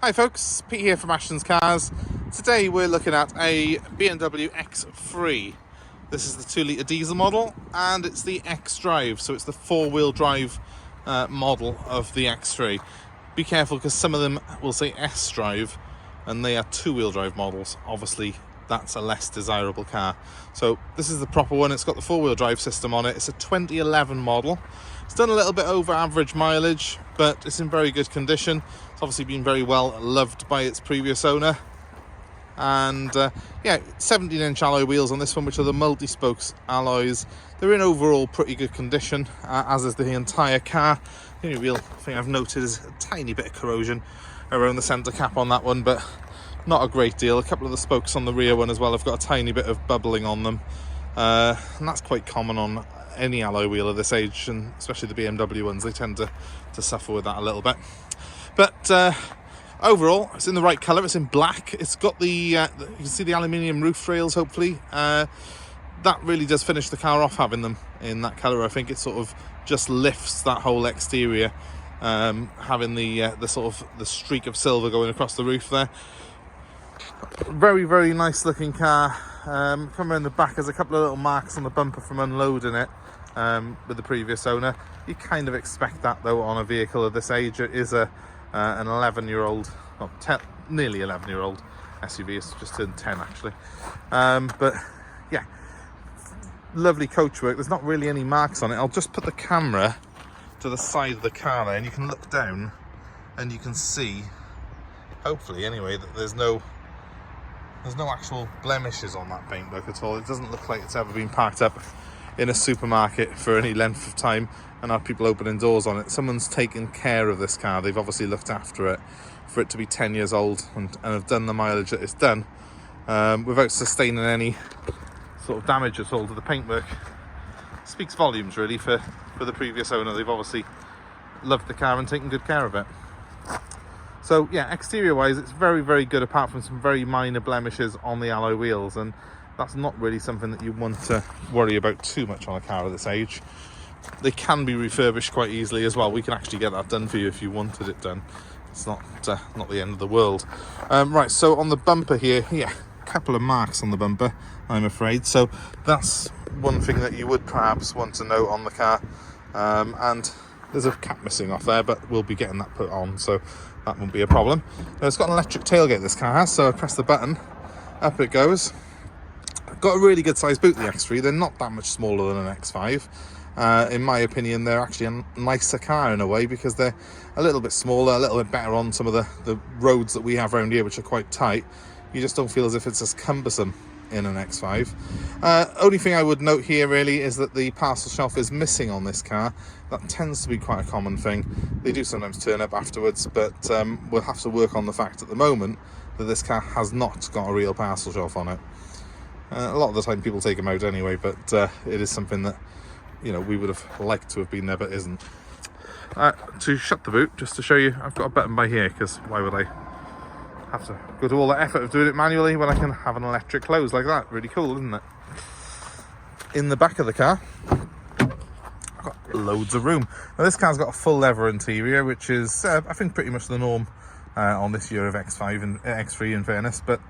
Hi folks, Pete here from Ashton's Cars. Today we're looking at a BMW X3. This is the 2-litre diesel model and it's the X-Drive, so it's the 4-wheel drive model of the X3. Be careful because some of them will say S-Drive and they are 2-wheel drive models. Obviously that's a less desirable car. So this is the proper one. It's got the 4-wheel drive system on it. It's a 2011 model. It's done a little bit over average mileage, but it's in very good condition. It's obviously been very well loved by its previous owner. And yeah, 17-inch alloy wheels on this one, which are the multi-spokes alloys. They're in overall pretty good condition, as is the entire car. The only real thing I've noted is a tiny bit of corrosion around the centre cap on that one, but not a great deal. A couple of the spokes on the rear one as well have got a tiny bit of bubbling on them, and that's quite common on any alloy wheel of this age, and especially the BMW ones. They tend to suffer with that a little bit. But overall, it's in the right colour. It's in black. It's got the you can see the aluminium roof rails, hopefully. That really does finish the car off, having them in that colour. I think it sort of just lifts that whole exterior, having the sort of the streak of silver going across the roof there. Very, very nice looking car. Come around the back, there's a couple of little marks on the bumper from unloading it with the previous owner. You kind of expect that though on a vehicle of this age. It is an 11-year-old, well, nearly 11-year-old SUV. It's just turned 10 actually. But yeah, lovely coachwork. There's not really any marks on it. I'll just put the camera to the side of the car there and you can look down and you can see, hopefully anyway, that there's no actual blemishes on that paintwork at all. It doesn't look like it's ever been parked up in a supermarket for any length of time and had people opening doors on it. Someone's taken care of this car. They've obviously looked after it for it to be 10 years old and have done the mileage that it's done without sustaining any sort of damage at all to the paintwork. Speaks volumes really for the previous owner. They've obviously loved the car and taken good care of it. So yeah, exterior wise it's very, very good, apart from some very minor blemishes on the alloy wheels, and that's not really something that you want to worry about too much on a car of this age. They can be refurbished quite easily as well. We can actually get that done for you if you wanted it done. It's not the end of the world. Right, so on the bumper here, yeah, a couple of marks on the bumper, I'm afraid. So that's one thing that you would perhaps want to note on the car. And there's a cap missing off there, but we'll be getting that put on, so that won't be a problem. Now, it's got an electric tailgate, this car has, so I press the button, up it goes. Got a really good sized boot, the X3. They're not that much smaller than an X5. In my opinion, they're actually a nicer car in a way, because they're a little bit smaller, a little bit better on some of the roads that we have around here, which are quite tight. You just don't feel as if it's as cumbersome in an X5. Only thing I would note here really is that the parcel shelf is missing on this car. That tends to be quite a common thing. They do sometimes turn up afterwards, but we'll have to work on the fact at the moment that this car has not got a real parcel shelf on it. A lot of the time people take them out anyway, but it is something that, you know, we would have liked to have been there but isn't. To shut the boot, just to show you, I've got a button by here, because why would I have to go to all the effort of doing it manually when I can have an electric close like that? Really cool, isn't it? In the back of the car, I've got loads of room. Now this car's got a full leather interior, which is I think pretty much the norm on this year of X5 and X3 in fairness, but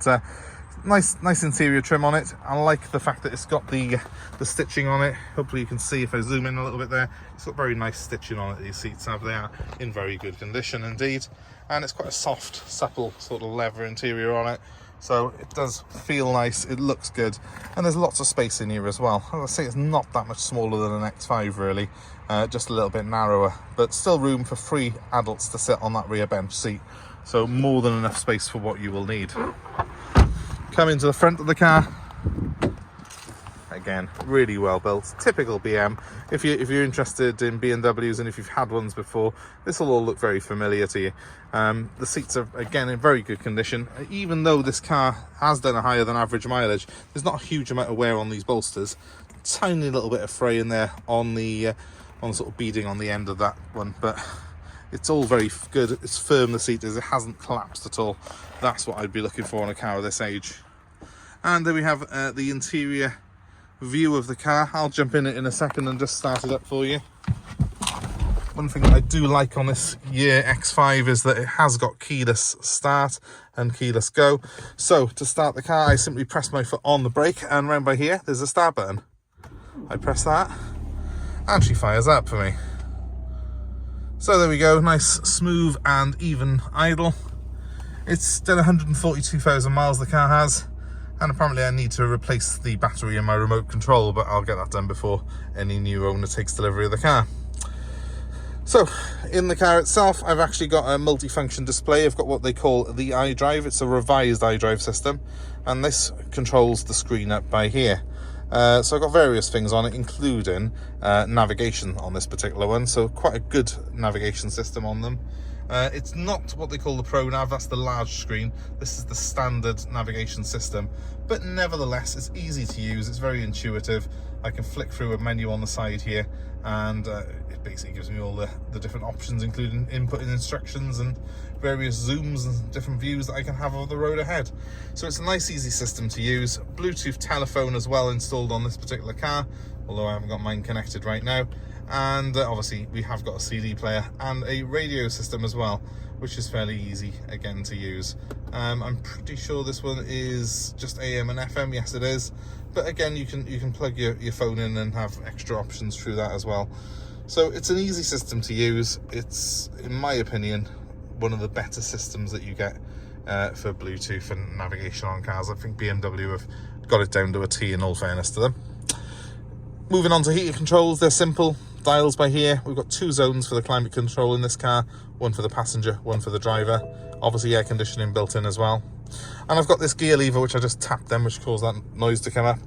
nice interior trim on it. I like the fact that it's got the stitching on it. Hopefully you can see if I zoom in a little bit there. It's got very nice stitching on it. These seats have, they are in very good condition indeed, and it's quite a soft, supple sort of leather interior on it, so it does feel nice. It looks good, and there's lots of space in here as well. As I say, it's not that much smaller than an X5 really, just a little bit narrower, but still room for 3 adults to sit on that rear bench seat, so more than enough space for what you will need. Coming to the front of the car, again, really well built, typical BM. If you're interested in BMWs and if you've had ones before, this will all look very familiar to you. The seats are again in very good condition. Even though this car has done a higher than average mileage, there's not a huge amount of wear on these bolsters. Tiny little bit of fray in there on the sort of beading on the end of that one, but it's all very good. It's firm, the seat is, it hasn't collapsed at all. That's what I'd be looking for in a car of this age. And then we have the interior view of the car. I'll jump in it in a second and just start it up for you. One thing that I do like on this year X5 is that it has got keyless start and keyless go. So to start the car, I simply press my foot on the brake, and round by here there's a start button. I press that and she fires up for me. So there we go, nice smooth and even idle. It's done 142,000 miles the car has, and apparently I need to replace the battery in my remote control, but I'll get that done before any new owner takes delivery of the car. So in the car itself, I've actually got a multi-function display. I've got what they call the iDrive. It's a revised iDrive system, and this controls the screen up by here. So I've got various things on it, including navigation on this particular one. So quite a good navigation system on them. It's not what they call the Pro Nav, that's the large screen. This is the standard navigation system, but nevertheless it's easy to use, it's very intuitive. I can flick through a menu on the side here, and it basically gives me all the different options, including inputting instructions and various zooms and different views that I can have of the road ahead. So it's a nice easy system to use. Bluetooth telephone as well installed on this particular car, although I haven't got mine connected right now. And obviously we have got a CD player and a radio system as well, which is fairly easy again to use. I'm pretty sure this one is just AM and FM. Yes, it is, but again you can plug your phone in and have extra options through that as well. So it's an easy system to use. It's, in my opinion, one of the better systems that you get for Bluetooth and navigation on cars. I think BMW have got it down to a T, in all fairness to them. Moving on to heating controls, they're simple. Dials by here. We've got 2 zones for the climate control in this car, one for the passenger, one for the driver. Obviously air conditioning built in as well. And I've got this gear lever which I just tapped then, which caused that noise to come up.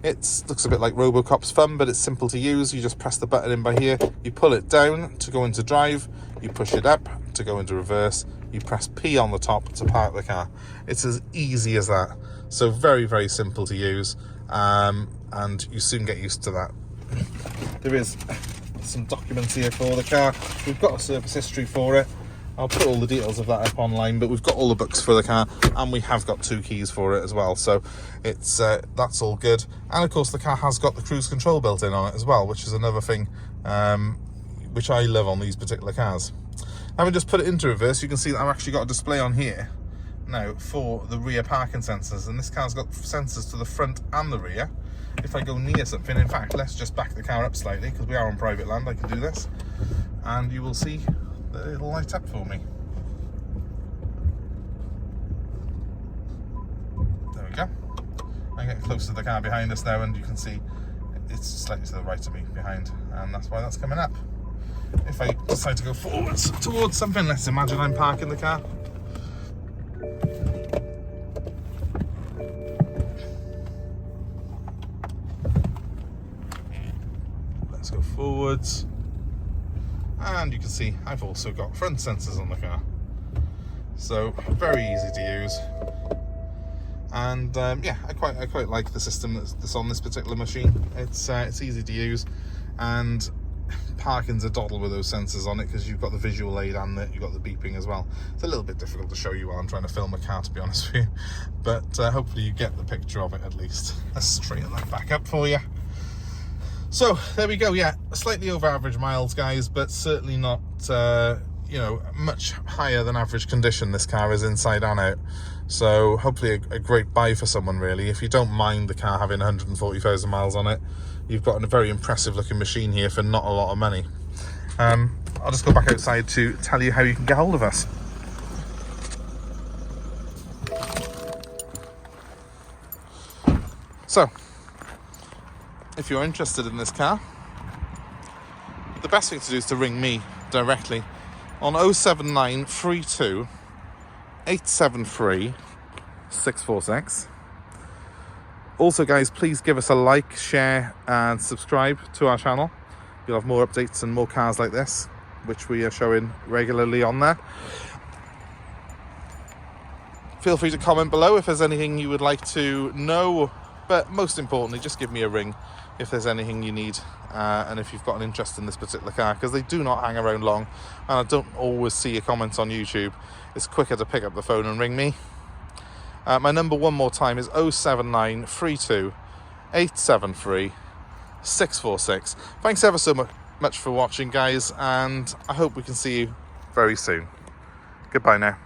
It looks a bit like Robocop's thumb, but it's simple to use. You just press the button in by here, you pull it down to go into drive, you push it up to go into reverse, you press P on the top to park the car. It's as easy as that. So very, very simple to use, and you soon get used to that. There is some documents here for the car. We've got a service history for it. I'll put all the details of that up online, but we've got all the books for the car, and we have got 2 keys for it as well, so it's that's all good. And of course the car has got the cruise control built in on it as well, which is another thing which I love on these particular cars. Having just put it into reverse, you can see that I've actually got a display on here now for the rear parking sensors, and this car's got sensors to the front and the rear. If I go near something, in fact, let's just back the car up slightly because we are on private land. I can do this, and you will see that it'll light up for me. There we go. I'm getting close to the car behind us now, and you can see it's slightly to the right of me behind, and that's why that's coming up. If I decide to go forwards towards something, let's imagine I'm parking the car. Let's go forwards, and you can see I've also got front sensors on the car, so very easy to use. And yeah, I quite like the system that's on this particular machine. It's easy to use, and parking's a doddle with those sensors on it because you've got the visual aid and you've got the beeping as well. It's a little bit difficult to show you while I'm trying to film a car, to be honest with you, but hopefully you get the picture of it at least. Let's straighten that back up for you. So there we go. Yeah, slightly over average miles, guys, but certainly not you know, much higher than average condition this car is inside and out. So hopefully a great buy for someone, really. If you don't mind the car having 140,000 miles on it, you've got a very impressive looking machine here for not a lot of money. I'll just go back outside to tell you how you can get hold of us. So if you're interested in this car, the best thing to do is to ring me directly on 07932 873 646. Also, guys, please give us a like, share and subscribe to our channel. You'll have more updates and more cars like this, which we are showing regularly on there. Feel free to comment below if there's anything you would like to know, but most importantly, just give me a ring if there's anything you need, and if you've got an interest in this particular car, because they do not hang around long, and I don't always see your comments on YouTube. It's quicker to pick up the phone and ring me. My number one more time is 07932 873 646. Thanks ever so much. much for watching, guys, and I hope we can see you very soon. Goodbye now.